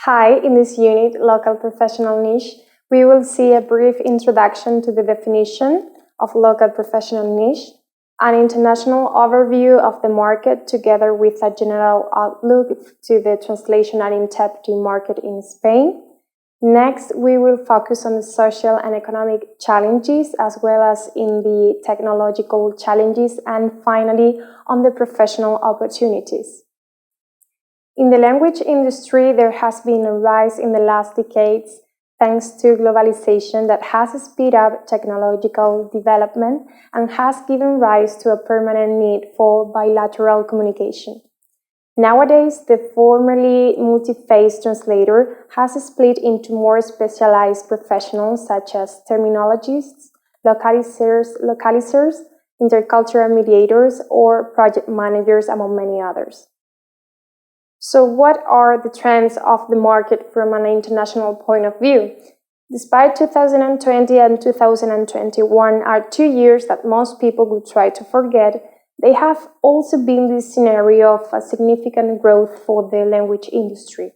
Hi, in this unit, Local Professional Niche, we will see a brief introduction to the definition of local professional niche, an international overview of the market together with a general outlook to the translation and interpreting market in Spain. Next, we will focus on the social and economic challenges as well as in the technological challenges, and finally on the professional opportunities. In the language industry, there has been a rise in the last decades thanks to globalization that has sped up technological development and has given rise to a permanent need for bilateral communication. Nowadays, the formerly multi-phase translator has split into more specialized professionals such as terminologists, localizers, intercultural mediators, or project managers, among many others. So what are the trends of the market from an international point of view? Despite 2020 and 2021 are 2 years that most people would try to forget, they have also been this scenario of a significant growth for the language industry.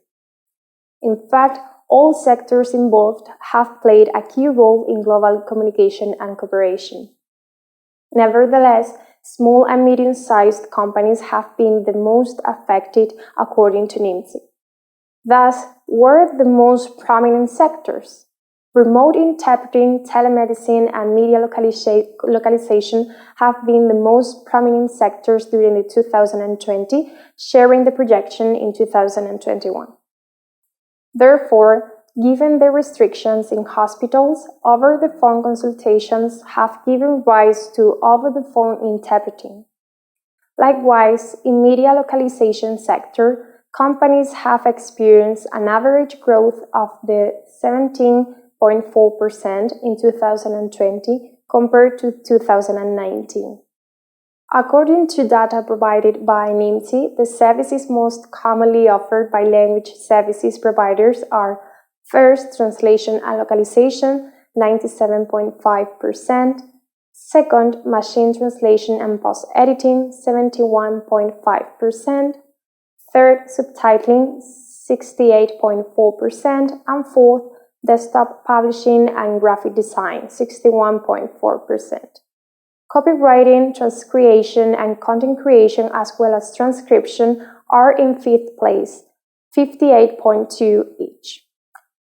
In fact, all sectors involved have played a key role in global communication and cooperation. Nevertheless, small and medium-sized companies have been the most affected according to NIMSI. Thus, were the most prominent sectors? Remote interpreting, telemedicine, and media localization have been the most prominent sectors during the 2020, sharing the projection in 2021. Therefore, given the restrictions in hospitals, over-the-phone consultations have given rise to over-the-phone interpreting. Likewise, in media localization sector, companies have experienced an average growth of the 17.4% in 2020 compared to 2019. According to data provided by NIMSI, the services most commonly offered by language services providers are: first, translation and localization, 97.5%. Second, machine translation and post-editing, 71.5%. Third, subtitling, 68.4%. And fourth, desktop publishing and graphic design, 61.4%. Copywriting, transcreation, and content creation, as well as transcription, are in fifth place, 58.2% each.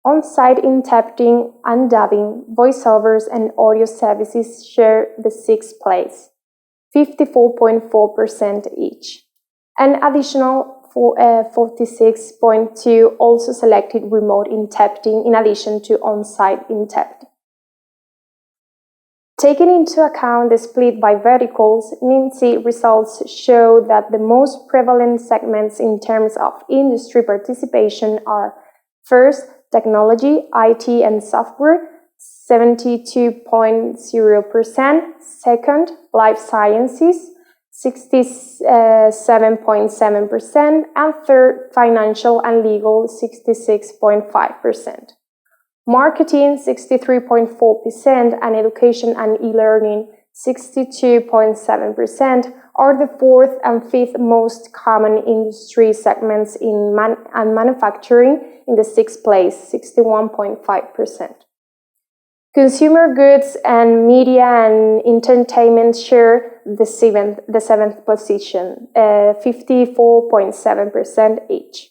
On-site interpreting and dubbing, voiceovers, and audio services share the sixth place, 54.4% each. An additional 46.2% also selected remote interpreting in addition to on-site interpreting. Taking into account the split by verticals, NIMSI results show that the most prevalent segments in terms of industry participation are: first, technology, IT and software, 72.0%. Second, life sciences, 67.7%. And third, financial and legal, 66.5%. Marketing, 63.4%, and education and e-learning, 62.7%, are the fourth and fifth most common industry segments in manufacturing in the sixth place, 61.5%. Consumer goods and media and entertainment share the seventh position, 54.7% each.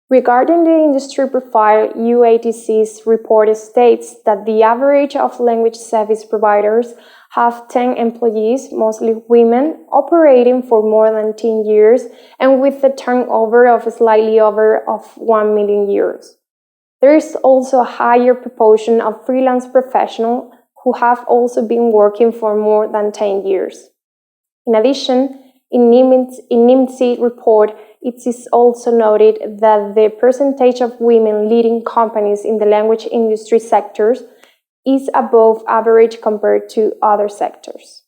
Regarding the industry profile, UATC's report states that the average of language service providers have 10 employees, mostly women, operating for more than 10 years and with a turnover of slightly over of 1 million euros. There is also a higher proportion of freelance professionals who have also been working for more than 10 years. In addition, in NIMSI report, it is also noted that the percentage of women leading companies in the language industry sectors is above average compared to other sectors.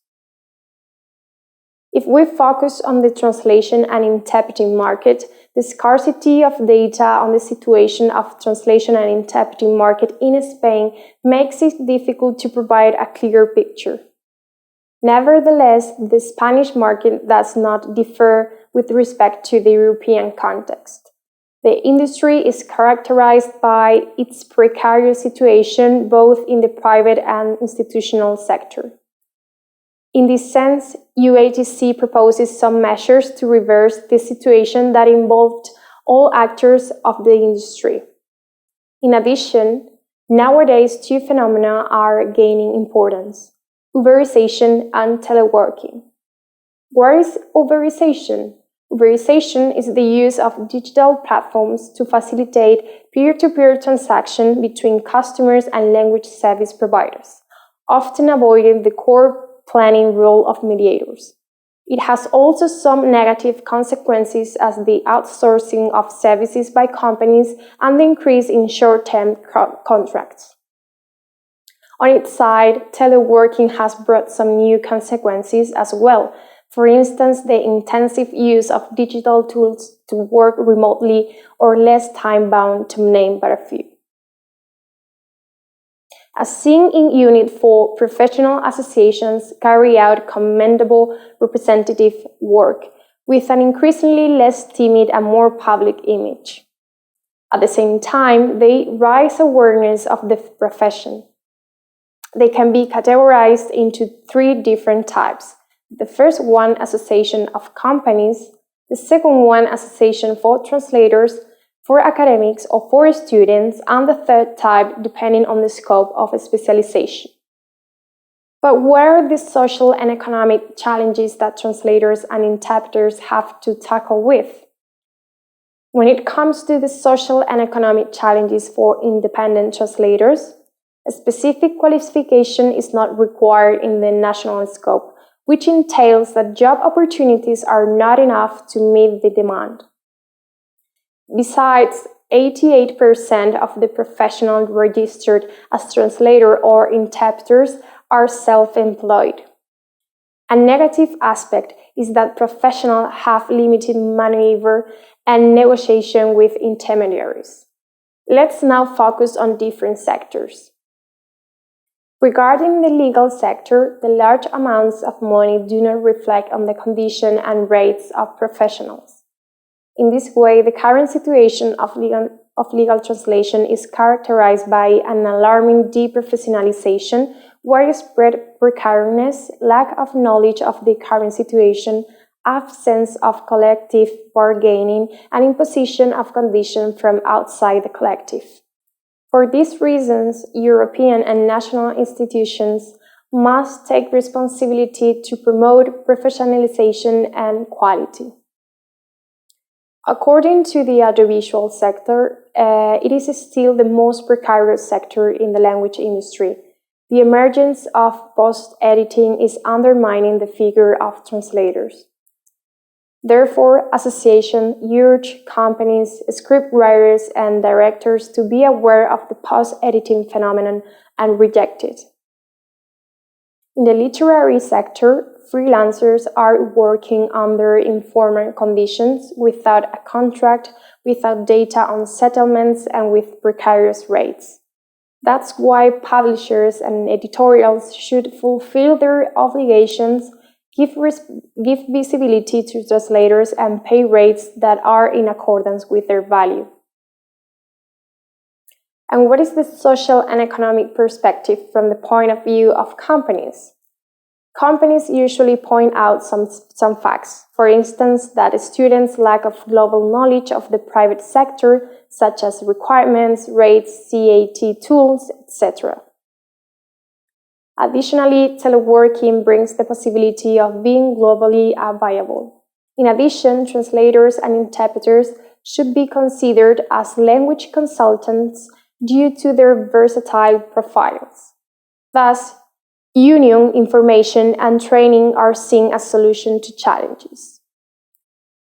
If we focus on the translation and interpreting market, the scarcity of data on the situation of translation and interpreting market in Spain makes it difficult to provide a clear picture. Nevertheless, the Spanish market does not differ with respect to the European context. The industry is characterized by its precarious situation both in the private and institutional sector. In this sense, UATC proposes some measures to reverse this situation that involved all actors of the industry. In addition, nowadays two phenomena are gaining importance: Uberization and teleworking. What is Uberization? Uberization is the use of digital platforms to facilitate peer-to-peer transaction between customers and language service providers, often avoiding the core planning role of mediators. It has also some negative consequences as the outsourcing of services by companies and the increase in short-term contracts. On its side, teleworking has brought some new consequences as well. For instance, the intensive use of digital tools to work remotely or less time-bound, to name but a few. As seen in Unit 4, professional associations carry out commendable representative work with an increasingly less timid and more public image. At the same time, they raise awareness of the profession. They can be categorized into three different types. The first one, association of companies. The second one, association for translators, for academics or for students, and the third type, depending on the scope of a specialization. But what are the social and economic challenges that translators and interpreters have to tackle with? When it comes to the social and economic challenges for independent translators, a specific qualification is not required in the national scope, which entails that job opportunities are not enough to meet the demand. Besides, 88% of the professionals registered as translator or interpreters are self-employed. A negative aspect is that professionals have limited maneuver and negotiation with intermediaries. Let's now focus on different sectors. Regarding the legal sector, the large amounts of money do not reflect on the condition and rates of professionals. In this way, the current situation of legal translation is characterized by an alarming deprofessionalization, widespread precariousness, lack of knowledge of the current situation, absence of collective bargaining, and imposition of conditions from outside the collective. For these reasons, European and national institutions must take responsibility to promote professionalization and quality. According to the audiovisual sector, it is still the most precarious sector in the language industry. The emergence of post-editing is undermining the figure of translators. Therefore, associations urge companies, scriptwriters, and directors to be aware of the post-editing phenomenon and reject it. In the literary sector, freelancers are working under informal conditions, without a contract, without data on settlements, and with precarious rates. That's why publishers and editorials should fulfill their obligations, give visibility to translators, and pay rates that are in accordance with their value. And what is the social and economic perspective from the point of view of companies? Companies usually point out some facts. For instance, that students' lack of global knowledge of the private sector, such as requirements, rates, CAT tools, etc. Additionally, teleworking brings the possibility of being globally viable. In addition, translators and interpreters should be considered as language consultants due to their versatile profiles. Thus, union, information, and training are seen as solutions to challenges.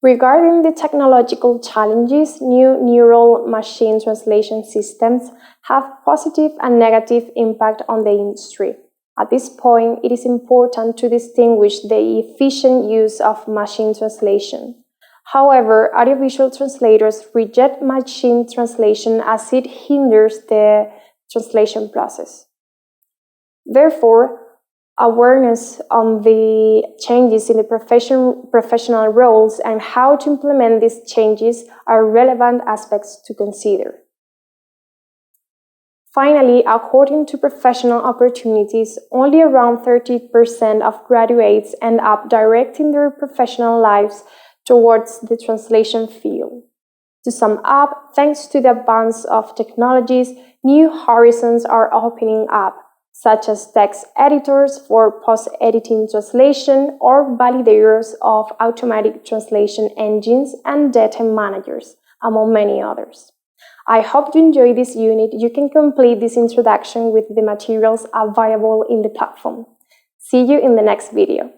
Regarding the technological challenges, new neural machine translation systems have positive and negative impact on the industry. At this point, it is important to distinguish the efficient use of machine translation. However, audiovisual translators reject machine translation as it hinders the translation process. Therefore, awareness on the changes in the professional roles and how to implement these changes are relevant aspects to consider. Finally, according to professional opportunities, only around 30% of graduates end up directing their professional lives towards the translation field. To sum up, thanks to the advance of technologies, new horizons are opening up, such as text editors for post-editing translation or validators of automatic translation engines and data managers, among many others. I hope you enjoy this unit. You can complete this introduction with the materials available in the platform. See you in the next video.